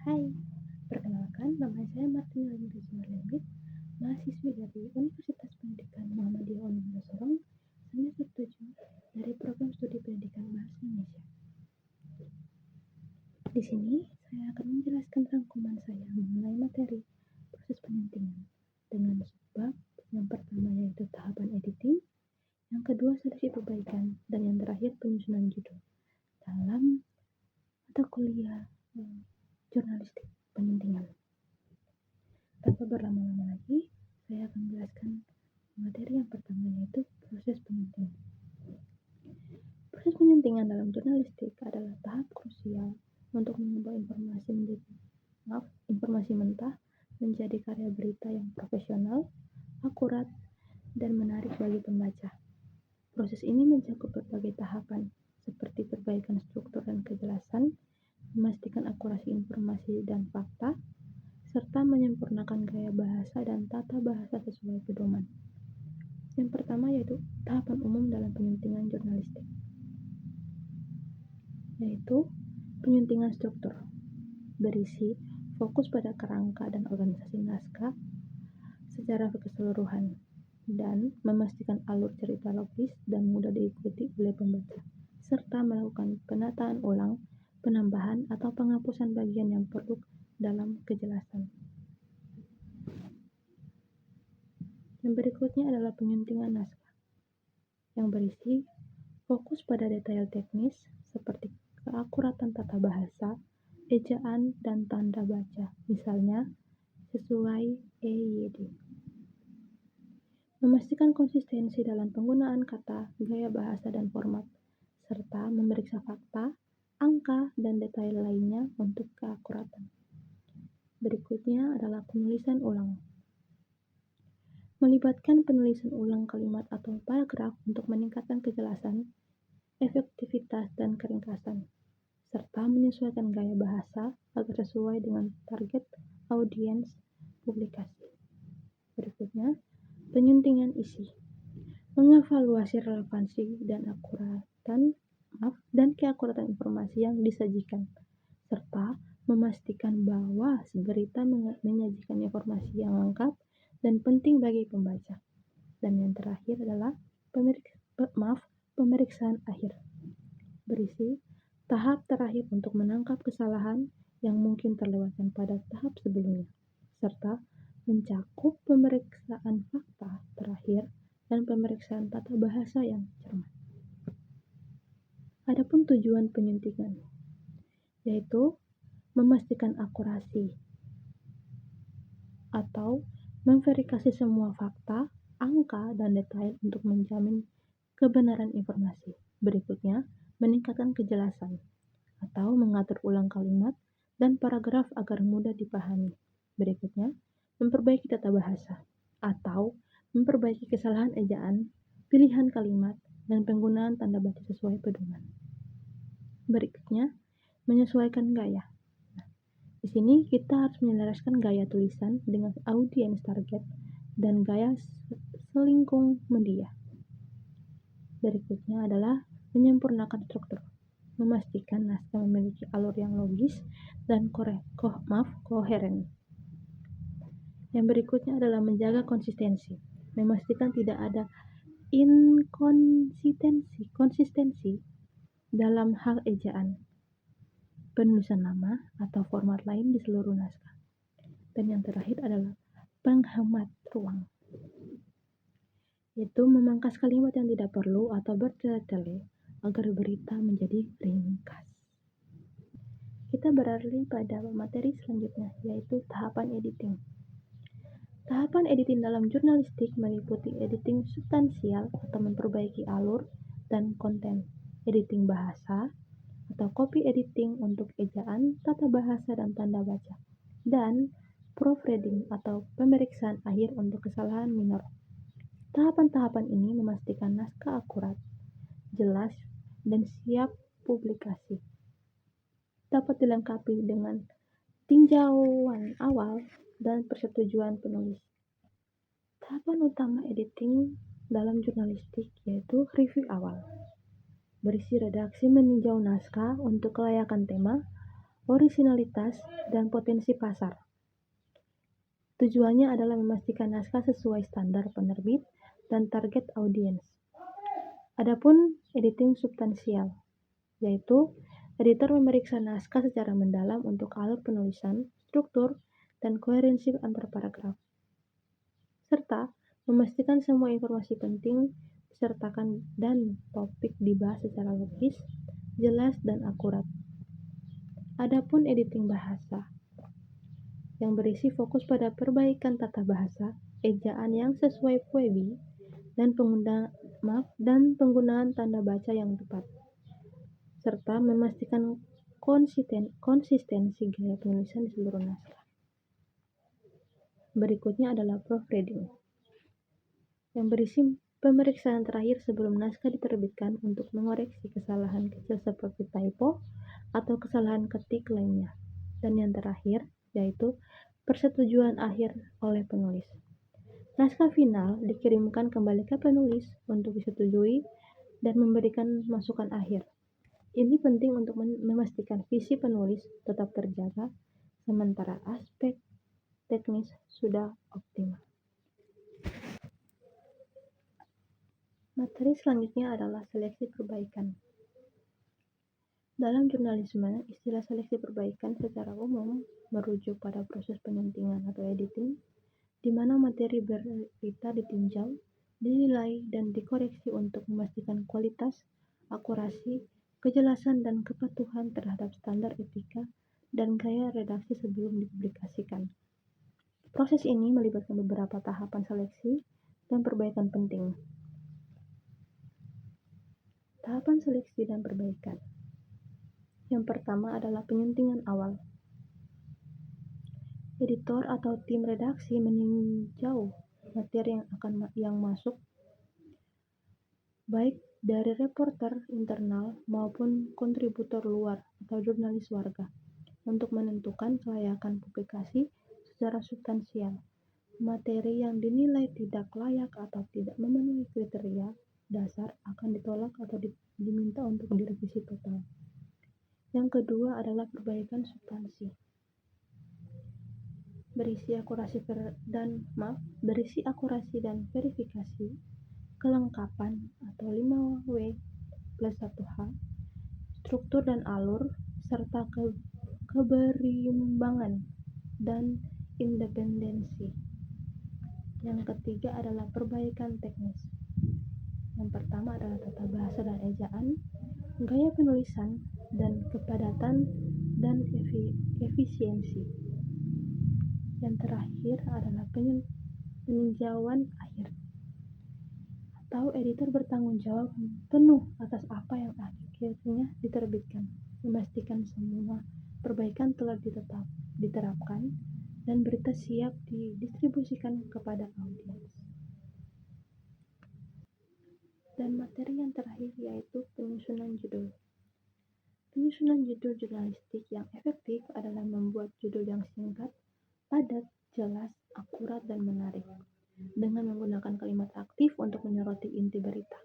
Hai, perkenalkan nama saya Martina Rizwan, mahasiswi dari Universitas Pendidikan Muhammadiyah Unamulia Sorong, semester 7 dari program studi pendidikan Bahasa Indonesia. Di sini saya akan menjelaskan rangkuman saya mengenai materi proses penyuntingan dengan subbab yang pertama yaitu tahapan editing, yang kedua seleksi perbaikan, dan yang terakhir penyusunan judul dalam mata kuliah jurnalistik penyuntingan. Tanpa berlama-lama lagi, saya akan menjelaskan materi yang pertama yaitu proses penyuntingan. Proses penyuntingan dalam jurnalistik adalah tahap krusial untuk mengubah informasi mentah menjadi karya berita yang profesional, akurat, dan menarik bagi pembaca. Proses ini mencakup berbagai tahapan seperti perbaikan struktur dan kejelasan, memastikan akurasi informasi dan fakta, serta menyempurnakan gaya bahasa dan tata bahasa sesuai pedoman. Yang pertama yaitu tahapan umum dalam penyuntingan jurnalistik, yaitu penyuntingan struktur, berisi fokus pada kerangka dan organisasi naskah secara keseluruhan, dan memastikan alur cerita logis dan mudah diikuti oleh pembaca, serta melakukan penataan ulang, penambahan atau penghapusan bagian yang perlu dalam kejelasan. Yang berikutnya adalah penyuntingan naskah, yang berisi fokus pada detail teknis seperti keakuratan tata bahasa, ejaan, dan tanda baca, misalnya sesuai EYD. Memastikan konsistensi dalam penggunaan kata, gaya bahasa, dan format, serta memeriksa fakta, angka, dan detail lainnya untuk keakuratan. Berikutnya adalah penulisan ulang. Melibatkan penulisan ulang kalimat atau paragraf untuk meningkatkan kejelasan, efektivitas, dan keringkasan, serta menyesuaikan gaya bahasa agar sesuai dengan target audiens publikasi. Berikutnya, penyuntingan isi. Mengevaluasi relevansi dan keakuratan informasi yang disajikan, serta memastikan bahwa berita menyajikan informasi yang lengkap dan penting bagi pembaca. Dan yang terakhir adalah pemeriksaan akhir, berisi tahap terakhir untuk menangkap kesalahan yang mungkin terlewatkan pada tahap sebelumnya, serta mencakup pemeriksaan fakta terakhir dan pemeriksaan tata bahasa yang cermat. Adapun tujuan penyuntingan, yaitu memastikan akurasi atau memverifikasi semua fakta, angka, dan detail untuk menjamin kebenaran informasi. Berikutnya, meningkatkan kejelasan atau mengatur ulang kalimat dan paragraf agar mudah dipahami. Berikutnya, memperbaiki tata bahasa atau memperbaiki kesalahan ejaan, pilihan kalimat, dan penggunaan tanda baca sesuai pedoman. Berikutnya, menyesuaikan gaya. Di sini kita harus menyelaraskan gaya tulisan dengan audiens target dan gaya selingkung media. Berikutnya adalah menyempurnakan struktur, memastikan naskah memiliki alur yang logis dan koheren. Yang berikutnya adalah menjaga konsistensi, memastikan tidak ada konsistensi dalam hal ejaan, penulisan nama, atau format lain di seluruh naskah. Dan yang terakhir adalah penghemat ruang, yaitu memangkas kalimat yang tidak perlu atau bertele-tele agar berita menjadi ringkas. Kita beralih pada materi selanjutnya, yaitu tahapan editing. Tahapan editing dalam jurnalistik meliputi editing substansial atau memperbaiki alur dan konten, editing bahasa atau copy editing untuk ejaan, tata bahasa, dan tanda baca, dan proofreading atau pemeriksaan akhir untuk kesalahan minor. Tahapan-tahapan ini memastikan naskah akurat, jelas, dan siap publikasi. Dapat dilengkapi dengan tinjauan awal dan persetujuan penulis. Tahapan utama editing dalam jurnalistik yaitu review awal, berisi redaksi meninjau naskah untuk kelayakan tema, orisinalitas, dan potensi pasar. Tujuannya adalah memastikan naskah sesuai standar penerbit dan target audiens. Adapun editing substansial, yaitu editor memeriksa naskah secara mendalam untuk alur penulisan, struktur, dan koherensi antar paragraf, serta memastikan semua informasi penting disertakan dan topik dibahas secara logis, jelas, dan akurat. Adapun editing bahasa, yang berisi fokus pada perbaikan tata bahasa, ejaan yang sesuai Puebi, dan penggunaan tanda baca yang tepat, serta memastikan konsistensi gaya penulisan di seluruh naskah. Berikutnya adalah proofreading, yang berisi pemeriksaan terakhir sebelum naskah diterbitkan untuk mengoreksi kesalahan kecil seperti typo atau kesalahan ketik lainnya. Dan yang terakhir, yaitu persetujuan akhir oleh penulis. Naskah final dikirimkan kembali ke penulis untuk disetujui dan memberikan masukan akhir. Ini penting untuk memastikan visi penulis tetap terjaga, sementara aspek teknis sudah optimal. Materi selanjutnya adalah seleksi perbaikan. Dalam jurnalisme, istilah seleksi perbaikan secara umum merujuk pada proses penyuntingan atau editing, di mana materi berita ditinjau, dinilai, dan dikoreksi untuk memastikan kualitas, akurasi, kejelasan, dan kepatuhan terhadap standar etika dan gaya redaksi sebelum dipublikasikan. Proses ini melibatkan beberapa tahapan seleksi dan perbaikan penting. Tahapan seleksi dan perbaikan. Yang pertama adalah penyuntingan awal. Editor atau tim redaksi meninjau materi yang masuk, baik dari reporter internal maupun kontributor luar atau jurnalis warga, untuk menentukan kelayakan publikasi secara substansial. Materi yang dinilai tidak layak atau tidak memenuhi kriteria dasar akan ditolak atau diminta untuk direvisi total. Yang kedua adalah perbaikan substansi. Berisi akurasi dan verifikasi, kelengkapan atau 5W+1H, struktur dan alur, serta keberimbangan dan independensi. Yang ketiga adalah perbaikan teknis. Yang pertama adalah tata bahasa dan ejaan, gaya penulisan, dan kepadatan dan efisiensi. Yang terakhir adalah peninjauan akhir, atau editor bertanggung jawab penuh atas apa yang akhirnya diterbitkan, memastikan semua perbaikan telah diterapkan dan berita siap didistribusikan kepada audiens. Dan materi yang terakhir yaitu penyusunan judul. Penyusunan judul jurnalistik yang efektif adalah membuat judul yang singkat, padat, jelas, akurat, dan menarik, dengan menggunakan kalimat aktif untuk menyoroti inti berita.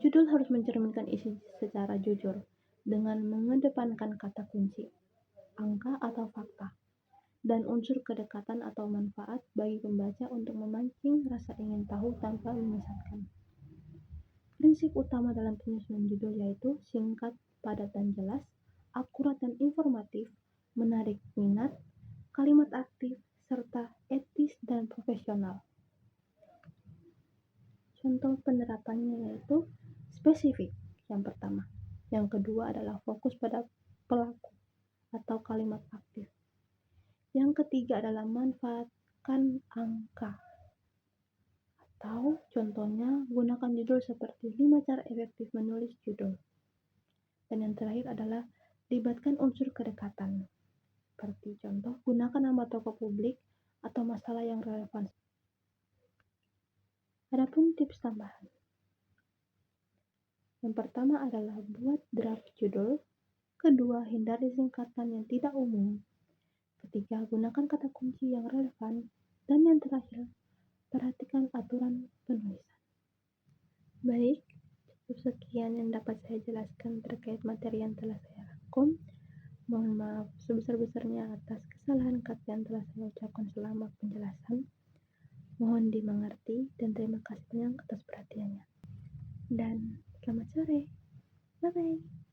Judul harus mencerminkan isi secara jujur, dengan mengedepankan kata kunci, angka atau fakta, dan unsur kedekatan atau manfaat bagi pembaca untuk memancing rasa ingin tahu tanpa menyesatkan. Prinsip utama dalam penyusunan judul yaitu singkat, padat, dan jelas, akurat dan informatif, menarik minat, kalimat aktif, serta etis dan profesional. Contoh penerapannya yaitu spesifik, yang pertama. Yang kedua adalah fokus pada pelaku atau kalimat aktif. Yang ketiga adalah manfaatkan angka. Atau contohnya gunakan judul seperti 5 cara efektif menulis judul. Dan yang terakhir adalah libatkan unsur kedekatan. Seperti contoh, gunakan nama tokoh publik atau masalah yang relevan. Adapun tips tambahan. Yang pertama adalah buat draft judul. Kedua, hindari singkatan yang tidak umum. Ketiga, gunakan kata kunci yang relevan. Dan yang terakhir, perhatikan aturan penulisan. Baik, cukup sekian yang dapat saya jelaskan terkait materi yang telah saya rangkum. Mohon maaf sebesar-besarnya atas kesalahan kata yang telah saya ucapkan selama penjelasan. Mohon dimengerti dan terima kasih banyak atas perhatiannya. Dan selamat sore. Bye-bye.